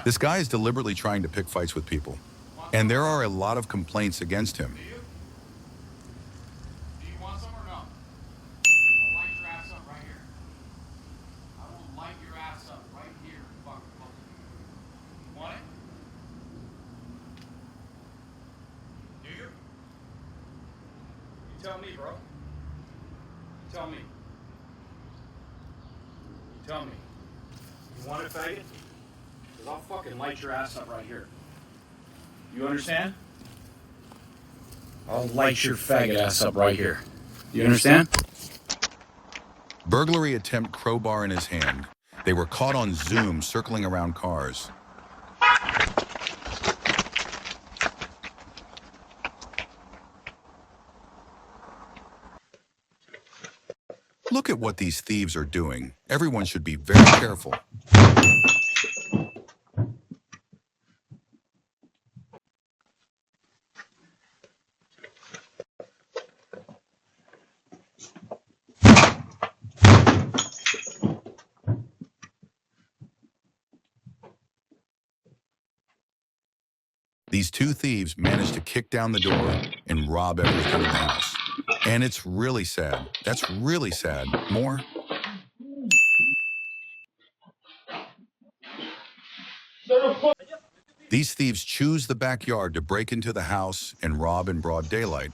This guy is deliberately trying to pick fights with people, and there are a lot of complaints against him. Do you want some or no? I'll light your ass up right here. I will light your ass up right here. Fuck, you want it? Do you? You tell me, bro. You tell me. You tell me. You want it, faggot? Because I'll fucking light your ass up right here. You understand? I'll light your faggot ass up right here. You understand? Burglary attempt, crowbar in his hand. They were caught on Zoom circling around cars. Look at what these thieves are doing. Everyone should be very careful. These two thieves managed to kick down the door and rob everything in the house. And it's really sad. That's really sad. More? These thieves choose the backyard to break into the house and rob in broad daylight.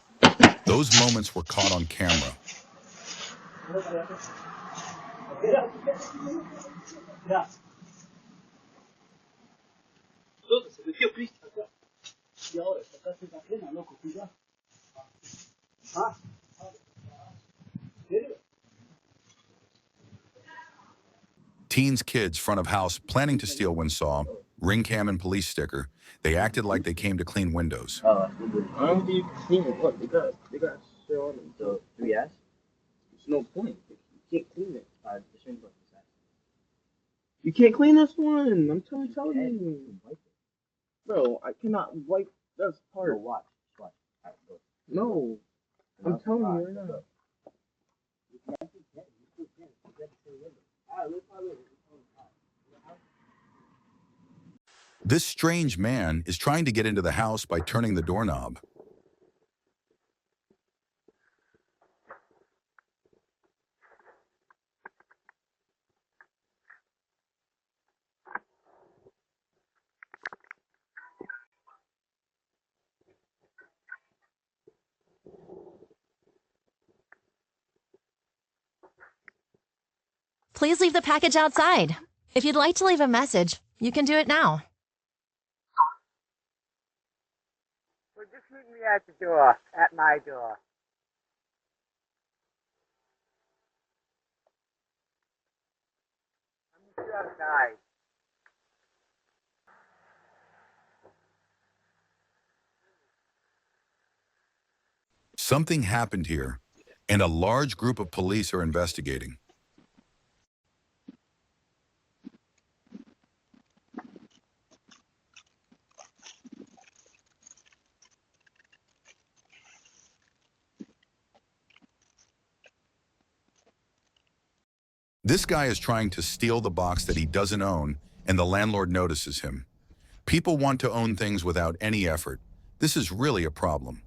Those moments were caught on camera. Teens, kids, front of house, planning to steal when saw ring cam and police sticker. They acted like they came to clean windows. I don't think you can clean it. Look, they got shit on the 3S. There's no point. You can't clean it. You can't clean this one. I'm telling you. Bro, I cannot wipe this part. Watch. No. I'm telling you right now. This strange man is trying to get into the house by turning the doorknob. Please leave the package outside. If you'd like to leave a message, you can do it now. Well, just meet me at the door, at my door. I'm just died. Something happened here, and a large group of police are investigating. This guy is trying to steal the box that he doesn't own, and the landlord notices him. People want to own things without any effort. This is really a problem.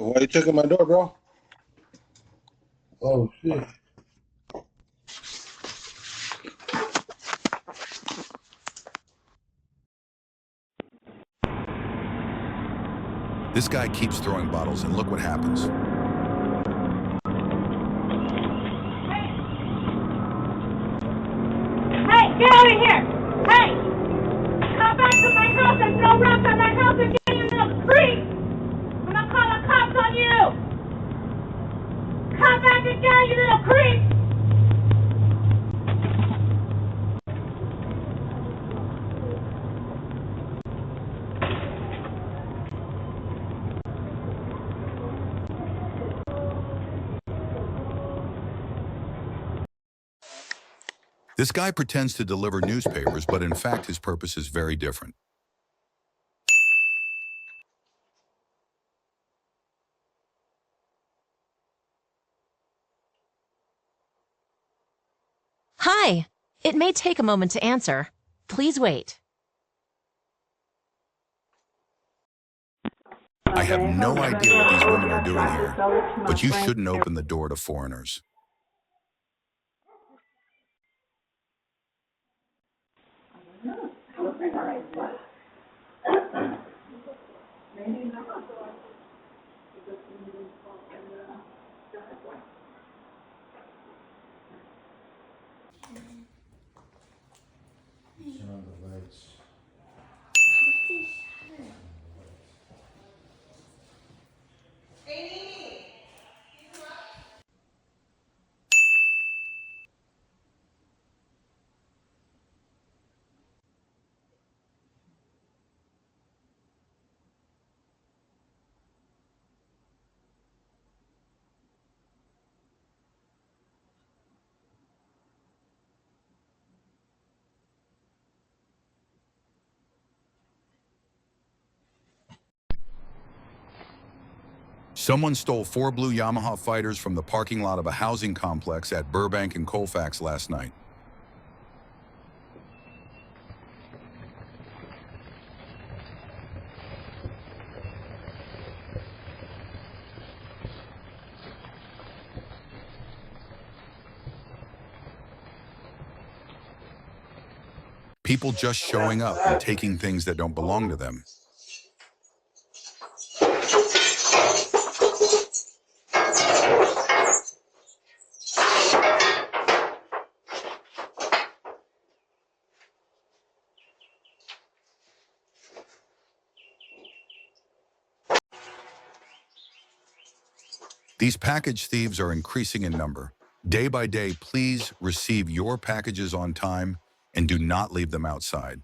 Why you checking my door, bro? Oh, shit. This guy keeps throwing bottles, and look what happens. Hey, get out of here! Hey! Come back to my house! There's no rocks on my house again, you little creep! I'm gonna call the cops on you! Come back again, you little creep! This guy pretends to deliver newspapers, but in fact his purpose is very different. Hi. It may take a moment to answer. Please wait. I have no idea what these women are doing here, but you shouldn't open the door to foreigners. Turn on the lights. Someone stole 4 blue Yamaha fighters from the parking lot of a housing complex at Burbank and Colfax last night. People just showing up and taking things that don't belong to them. These package thieves are increasing in number. Day by day, please receive your packages on time and do not leave them outside.